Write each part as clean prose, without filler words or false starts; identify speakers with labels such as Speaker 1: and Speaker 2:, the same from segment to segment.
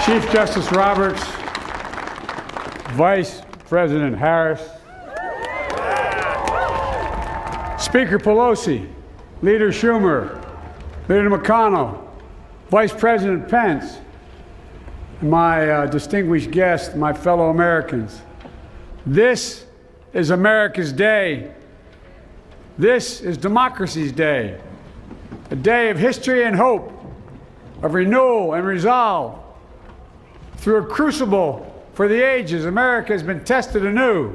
Speaker 1: Chief Justice Roberts, Vice President Harris, Speaker Pelosi, Leader Schumer, Leader McConnell, Vice President Pence, and my distinguished guests, my fellow Americans. This is America's day. This is democracy's day, a day of history and hope, of renewal and resolve. Through a crucible for the ages, America has been tested anew,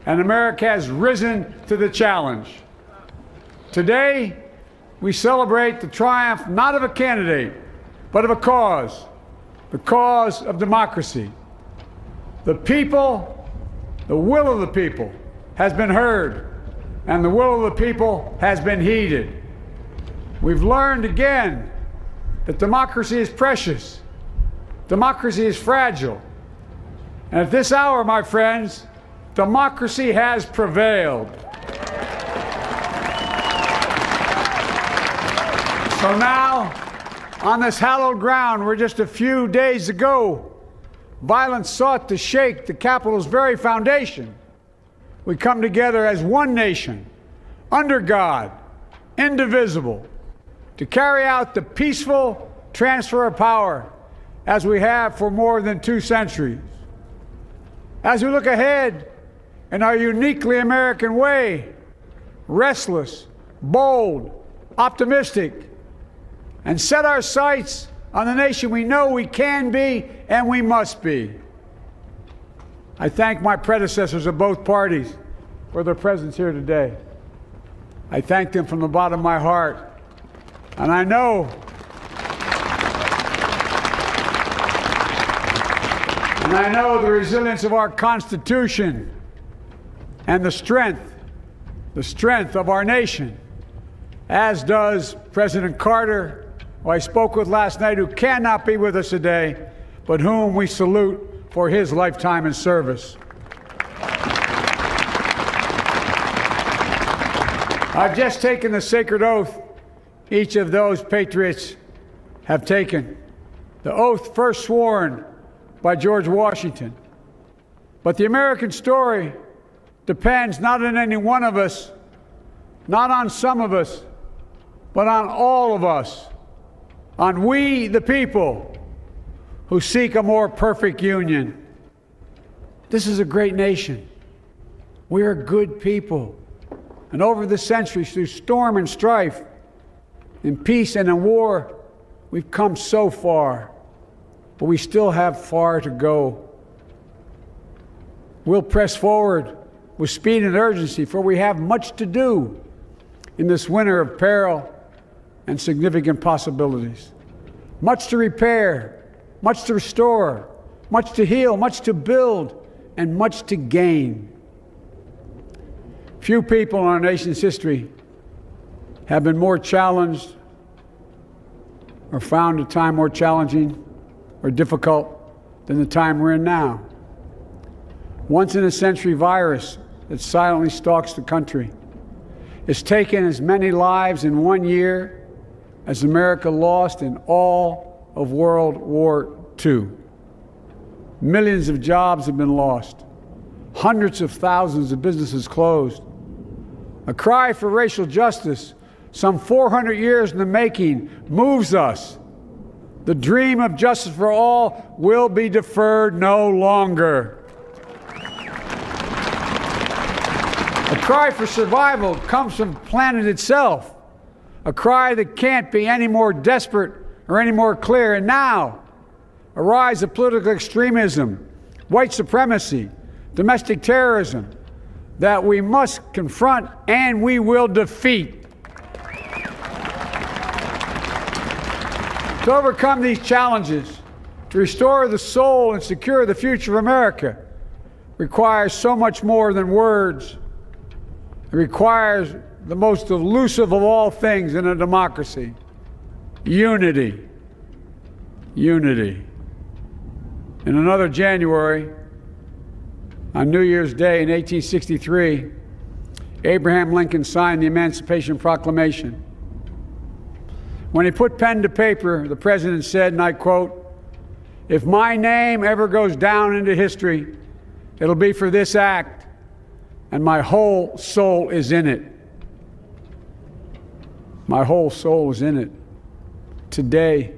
Speaker 1: and America has risen to the challenge. Today, we celebrate the triumph not of a candidate, but of a cause, the cause of democracy. The people, the will of the people, has been heard, and the will of the people has been heeded. We've learned again that democracy is precious. Democracy is fragile. And at this hour, my friends, democracy has prevailed. So now, on this hallowed ground where just a few days ago, violence sought to shake the Capitol's very foundation, we come together as one nation, under God, indivisible, to carry out the peaceful transfer of power as we have for more than 2 centuries. As we look ahead in our uniquely American way, restless, bold, optimistic, and set our sights on the nation we know we can be and we must be. I thank my predecessors of both parties for their presence here today. I thank them from the bottom of my heart, and I know the resilience of our Constitution and the strength of our nation, as does President Carter, who I spoke with last night, who cannot be with us today, but whom we salute for his lifetime in service. I've just taken the sacred oath each of those patriots have taken, the oath first sworn by George Washington. But the American story depends not on any one of us, not on some of us, but on all of us, on we, the people, who seek a more perfect union. This is a great nation. We are good people. And over the centuries, through storm and strife, in peace and in war, we've come so far. But we still have far to go. We'll press forward with speed and urgency, for we have much to do in this winter of peril and significant possibilities. Much to repair, much to restore, much to heal, much to build, and much to gain. Few people in our nation's history have been more challenged or found a time more challenging or difficult than the time we're in now. Once-in-a-century virus that silently stalks the country has taken as many lives in 1 year as America lost in all of World War II. Millions of jobs have been lost. Hundreds of thousands of businesses closed. A cry for racial justice, some 400 years in the making, moves us. The dream of justice for all will be deferred no longer. A cry for survival comes from the planet itself, a cry that can't be any more desperate or any more clear. And now, a rise of political extremism, white supremacy, domestic terrorism, that we must confront and we will defeat. To overcome these challenges, to restore the soul and secure the future of America, requires so much more than words. It requires the most elusive of all things in a democracy: unity. Unity. In another January, on New Year's Day in 1863, Abraham Lincoln signed the Emancipation Proclamation. When he put pen to paper, the president said, and I quote, If my name ever goes down into history, it'll be for this act, and my whole soul is in it. My whole soul is in it. Today,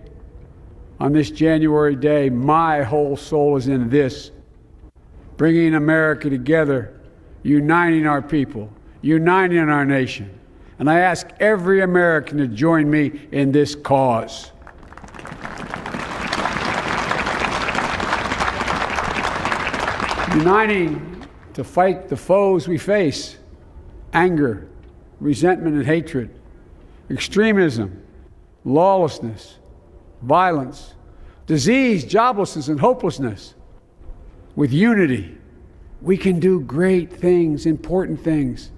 Speaker 1: on this January day, my whole soul is in this, bringing America together, uniting our people, uniting our nation. And I ask every American to join me in this cause. Uniting to fight the foes we face: anger, resentment and hatred, extremism, lawlessness, violence, disease, joblessness, and hopelessness. With unity, we can do great things, important things.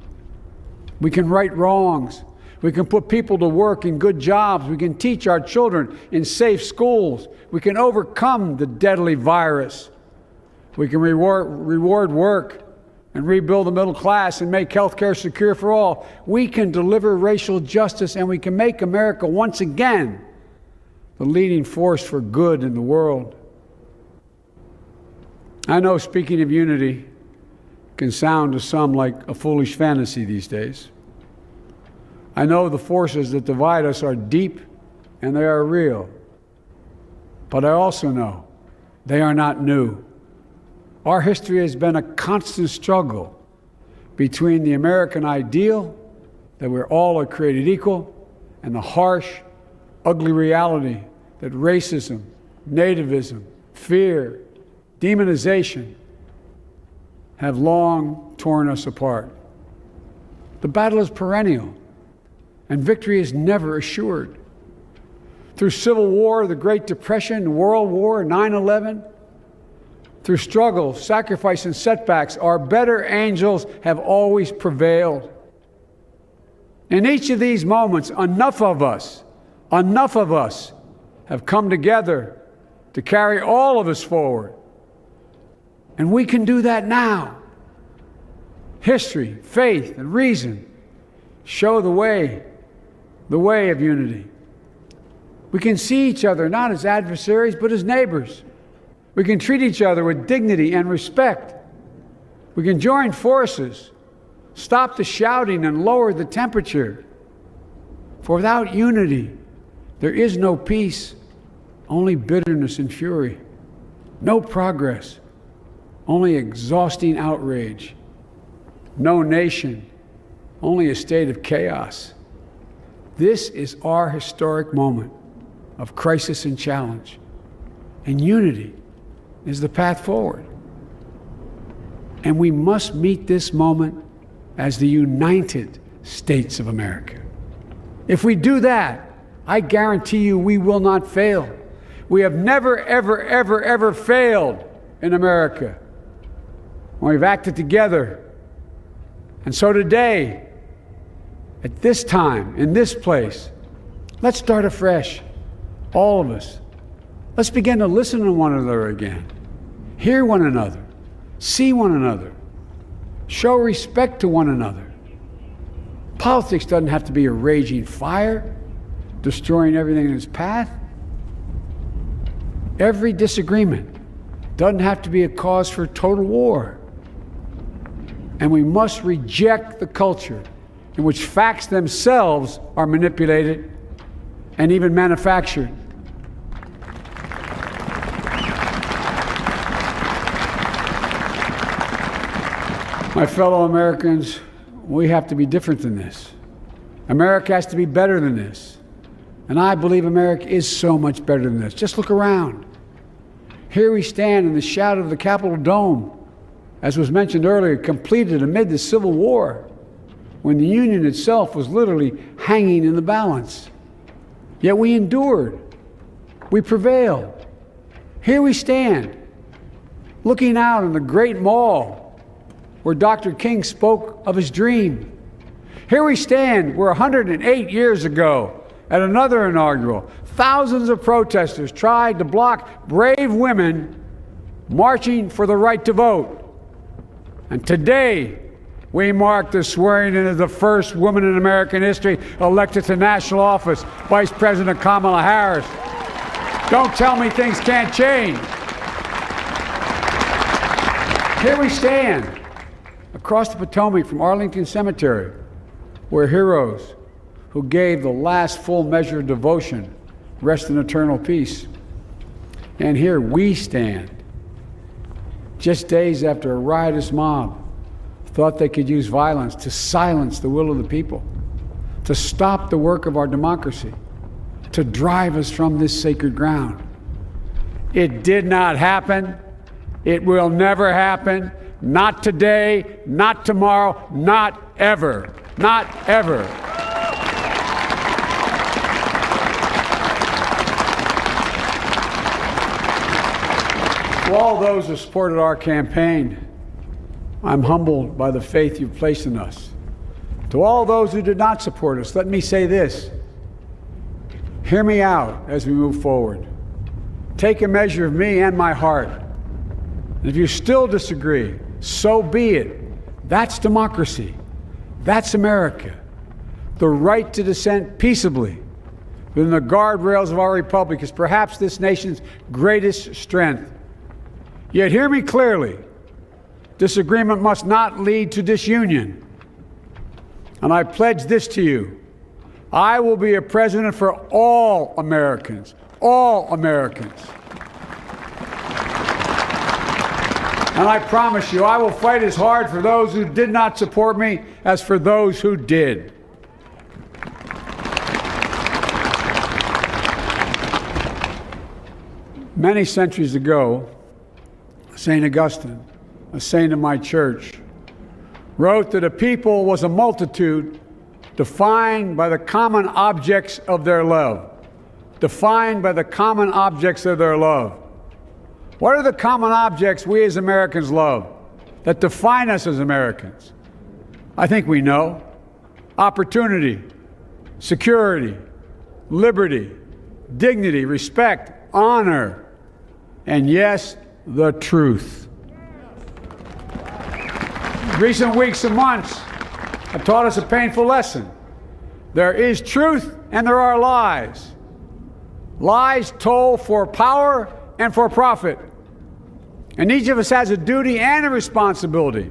Speaker 1: We can right wrongs. We can put people to work in good jobs. We can teach our children in safe schools. We can overcome the deadly virus. We can reward work and rebuild the middle class and make health care secure for all. We can deliver racial justice, and we can make America once again the leading force for good in the world. I know speaking of unity can sound to some like a foolish fantasy these days. I know the forces that divide us are deep and they are real. But I also know they are not new. Our history has been a constant struggle between the American ideal that we're all are created equal and the harsh, ugly reality that racism, nativism, fear, demonization have long torn us apart. The battle is perennial, and victory is never assured. Through Civil War, the Great Depression, World War, 9/11, through struggle, sacrifice, and setbacks, our better angels have always prevailed. In each of these moments, enough of us have come together to carry all of us forward. And we can do that now. History, faith, and reason show the way of unity. We can see each other not as adversaries, but as neighbors. We can treat each other with dignity and respect. We can join forces, stop the shouting, and lower the temperature. For without unity, there is no peace, only bitterness and fury. No progress, only exhausting outrage. No nation, only a state of chaos. This is our historic moment of crisis and challenge, and unity is the path forward. And we must meet this moment as the United States of America. If we do that, I guarantee you we will not fail. We have never, ever, ever, ever failed in America when we've acted together. And so today, at this time, in this place, let's start afresh, all of us. Let's begin to listen to one another again, hear one another, see one another, show respect to one another. Politics doesn't have to be a raging fire, destroying everything in its path. Every disagreement doesn't have to be a cause for total war. And we must reject the culture in which facts themselves are manipulated and even manufactured. My fellow Americans, we have to be different than this. America has to be better than this. And I believe America is so much better than this. Just look around. Here we stand in the shadow of the Capitol Dome, as was mentioned earlier, completed amid the Civil War, when the Union itself was literally hanging in the balance. Yet we endured. We prevailed. Here we stand, looking out on the great mall where Dr. King spoke of his dream. Here we stand where 108 years ago, at another inaugural, thousands of protesters tried to block brave women marching for the right to vote. And today, we mark the swearing in of the first woman in American history elected to national office, Vice President Kamala Harris. Don't tell me things can't change. Here we stand across the Potomac from Arlington Cemetery, where heroes who gave the last full measure of devotion rest in eternal peace. And here we stand, just days after a riotous mob thought they could use violence to silence the will of the people, to stop the work of our democracy, to drive us from this sacred ground. It did not happen. It will never happen. Not today, not tomorrow, not ever. Not ever. To all those who supported our campaign, I'm humbled by the faith you've placed in us. To all those who did not support us, let me say this. Hear me out as we move forward. Take a measure of me and my heart. And if you still disagree, so be it. That's democracy. That's America. The right to dissent peaceably within the guardrails of our republic is perhaps this nation's greatest strength. Yet hear me clearly. Disagreement must not lead to disunion. And I pledge this to you. I will be a president for all Americans. All Americans. And I promise you, I will fight as hard for those who did not support me as for those who did. Many centuries ago, St. Augustine, a saint of my church, wrote that a people was a multitude defined by the common objects of their love. Defined by the common objects of their love. What are the common objects we as Americans love that define us as Americans? I think we know. Opportunity, security, liberty, dignity, respect, honor, and yes, the truth. Recent weeks and months have taught us a painful lesson. There is truth and there are lies. Lies told for power and for profit. And each of us has a duty and a responsibility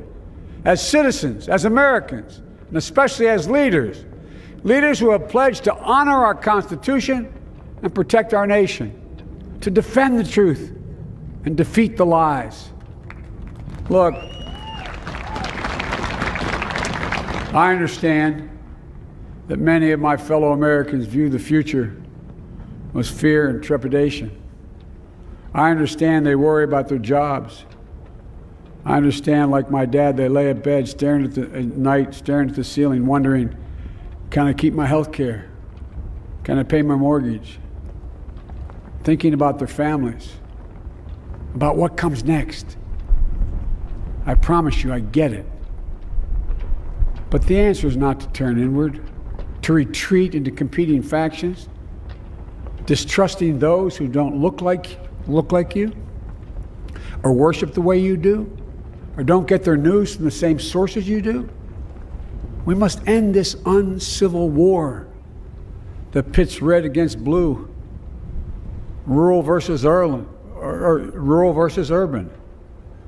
Speaker 1: as citizens, as Americans, and especially as leaders. Leaders who have pledged to honor our Constitution and protect our nation, to defend the truth and defeat the lies. Look, I understand that many of my fellow Americans view the future with fear and trepidation. I understand they worry about their jobs. I understand, like my dad, they lay at bed at night, staring at the ceiling, wondering, can I keep my health care? Can I pay my mortgage? Thinking about their families, about what comes next. I promise you, I get it. But the answer is not to turn inward, to retreat into competing factions, distrusting those who don't look like you, or worship the way you do, or don't get their news from the same sources you do. We must end this uncivil war that pits red against blue, rural versus urban,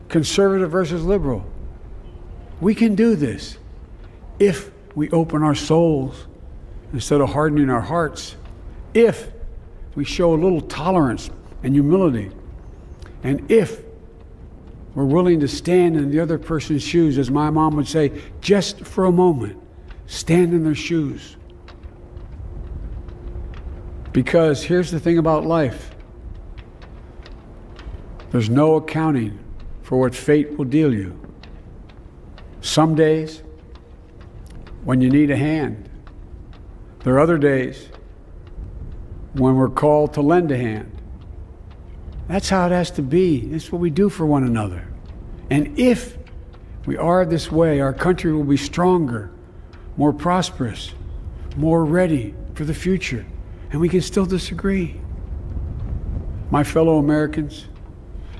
Speaker 1: conservative versus liberal. We can do this if we open our souls instead of hardening our hearts, if we show a little tolerance and humility, and if we're willing to stand in the other person's shoes, as my mom would say, just for a moment, stand in their shoes. Because here's the thing about life. There's no accounting for what fate will deal you. Some days, when you need a hand. There are other days when we're called to lend a hand. That's how it has to be. That's what we do for one another. And if we are this way, our country will be stronger, more prosperous, more ready for the future. And we can still disagree. My fellow Americans,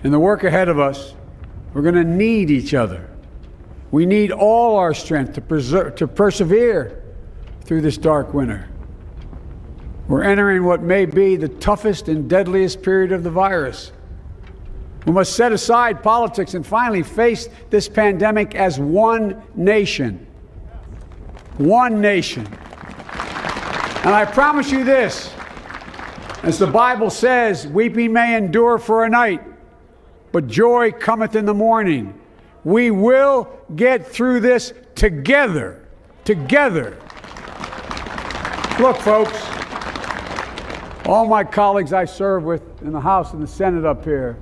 Speaker 1: in the work ahead of us, we're going to need each other. We need all our strength to persevere through this dark winter. We're entering what may be the toughest and deadliest period of the virus. We must set aside politics and finally face this pandemic as one nation. One nation. And I promise you this, as the Bible says, weeping may endure for a night, but joy cometh in the morning. We will get through this together. Together. Look, folks, all my colleagues I serve with in the House and the Senate up here,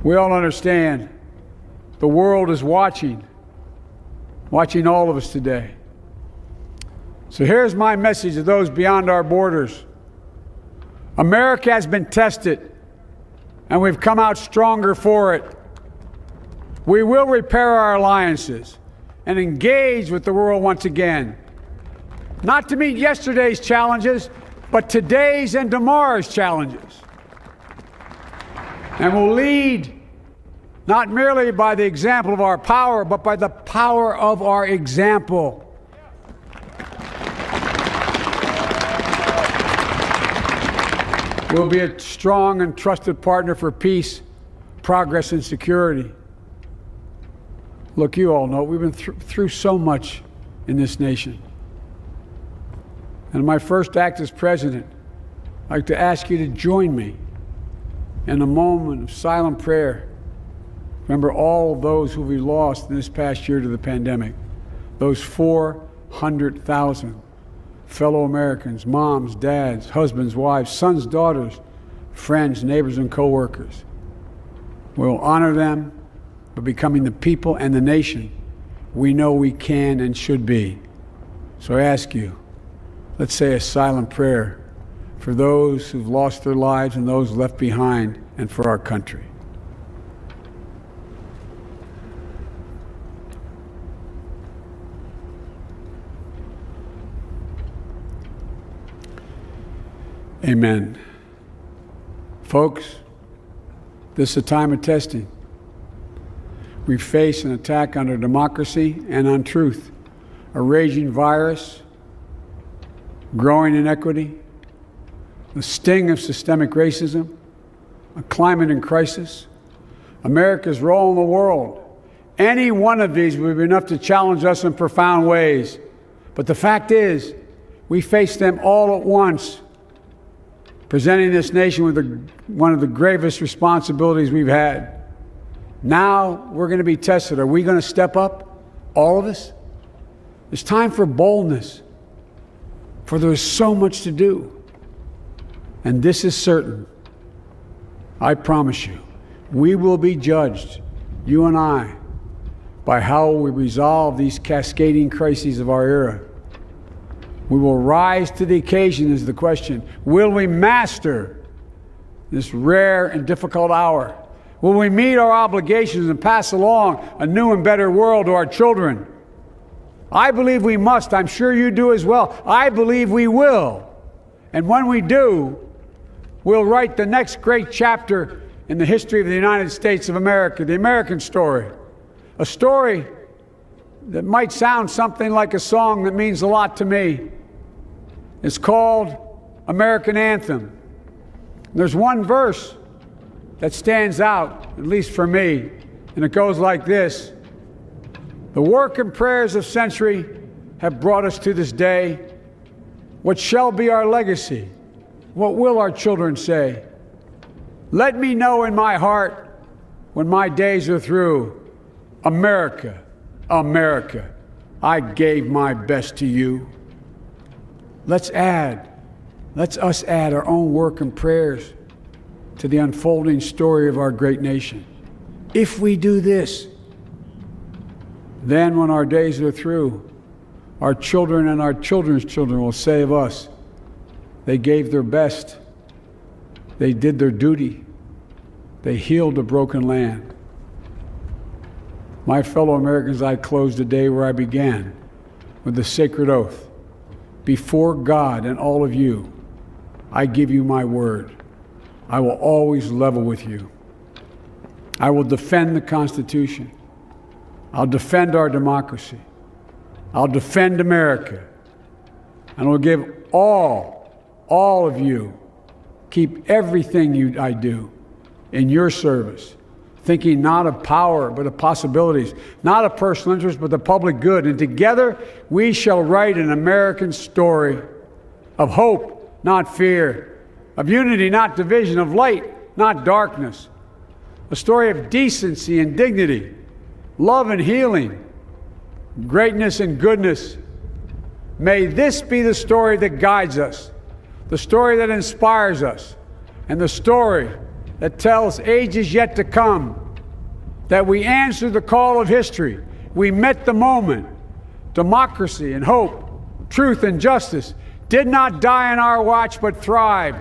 Speaker 1: we all understand the world is watching all of us today. So here's my message to those beyond our borders. America has been tested, and we've come out stronger for it. We will repair our alliances and engage with the world once again, not to meet yesterday's challenges, but today's and tomorrow's challenges. And we'll lead not merely by the example of our power, but by the power of our example. We'll be a strong and trusted partner for peace, progress, and security. Look, you all know we've been through so much in this nation. And in my first act as president, I'd like to ask you to join me in a moment of silent prayer. Remember all those who we lost in this past year to the pandemic. Those 400,000 fellow Americans, moms, dads, husbands, wives, sons, daughters, friends, neighbors, and co-workers. We'll honor them by becoming the people and the nation we know we can and should be. So I ask you, let's say a silent prayer for those who've lost their lives and those left behind, and for our country. Amen. Folks, this is a time of testing. We face an attack on our democracy and on truth, a raging virus, growing inequity, the sting of systemic racism, a climate in crisis, America's role in the world. Any one of these would be enough to challenge us in profound ways. But the fact is, we face them all at once, presenting this nation with one of the gravest responsibilities we've had. Now we're going to be tested. Are we going to step up, all of us? It's time for boldness, for there is so much to do. And this is certain. I promise you, we will be judged, you and I, by how we resolve these cascading crises of our era. We will rise to the occasion is the question. Will we master this rare and difficult hour? Will we meet our obligations and pass along a new and better world to our children? I believe we must. I'm sure you do as well. I believe we will. And when we do, we'll write the next great chapter in the history of the United States of America, the American story. A story that might sound something like a song that means a lot to me. It's called American Anthem. There's one verse that stands out, at least for me, and it goes like this. The work and prayers of century have brought us to this day. What shall be our legacy? What will our children say? Let me know in my heart when my days are through. America, America, I gave my best to you. Let's us add our own work and prayers to the unfolding story of our great nation. If we do this, then when our days are through, our children and our children's children will say of us, they gave their best, they did their duty, they healed a broken land. My fellow Americans, I close the day where I began, with the sacred oath. Before God and all of you, I give you my word. I will always level with you. I will defend the Constitution. I'll defend our democracy. I'll defend America. and will give all of you, keep everything I do in your service, thinking not of power, but of possibilities, not of personal interest, but the public good. And together we shall write an American story of hope, not fear, of unity, not division, of light, not darkness, a story of decency and dignity, love and healing, greatness and goodness. May this be the story that guides us, the story that inspires us, and the story that tells ages yet to come that we answered the call of history. We met the moment. Democracy and hope, truth and justice did not die on our watch but thrived.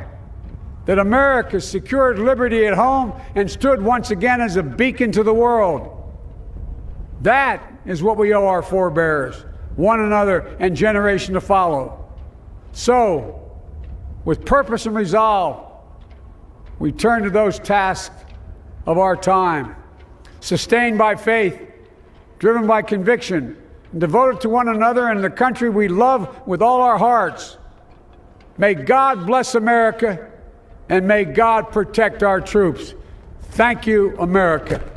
Speaker 1: That America secured liberty at home and stood once again as a beacon to the world. That is what we owe our forebears, one another, and generation to follow. So, with purpose and resolve, we turn to those tasks of our time, sustained by faith, driven by conviction, and devoted to one another and the country we love with all our hearts. May God bless America, and may God protect our troops. Thank you, America.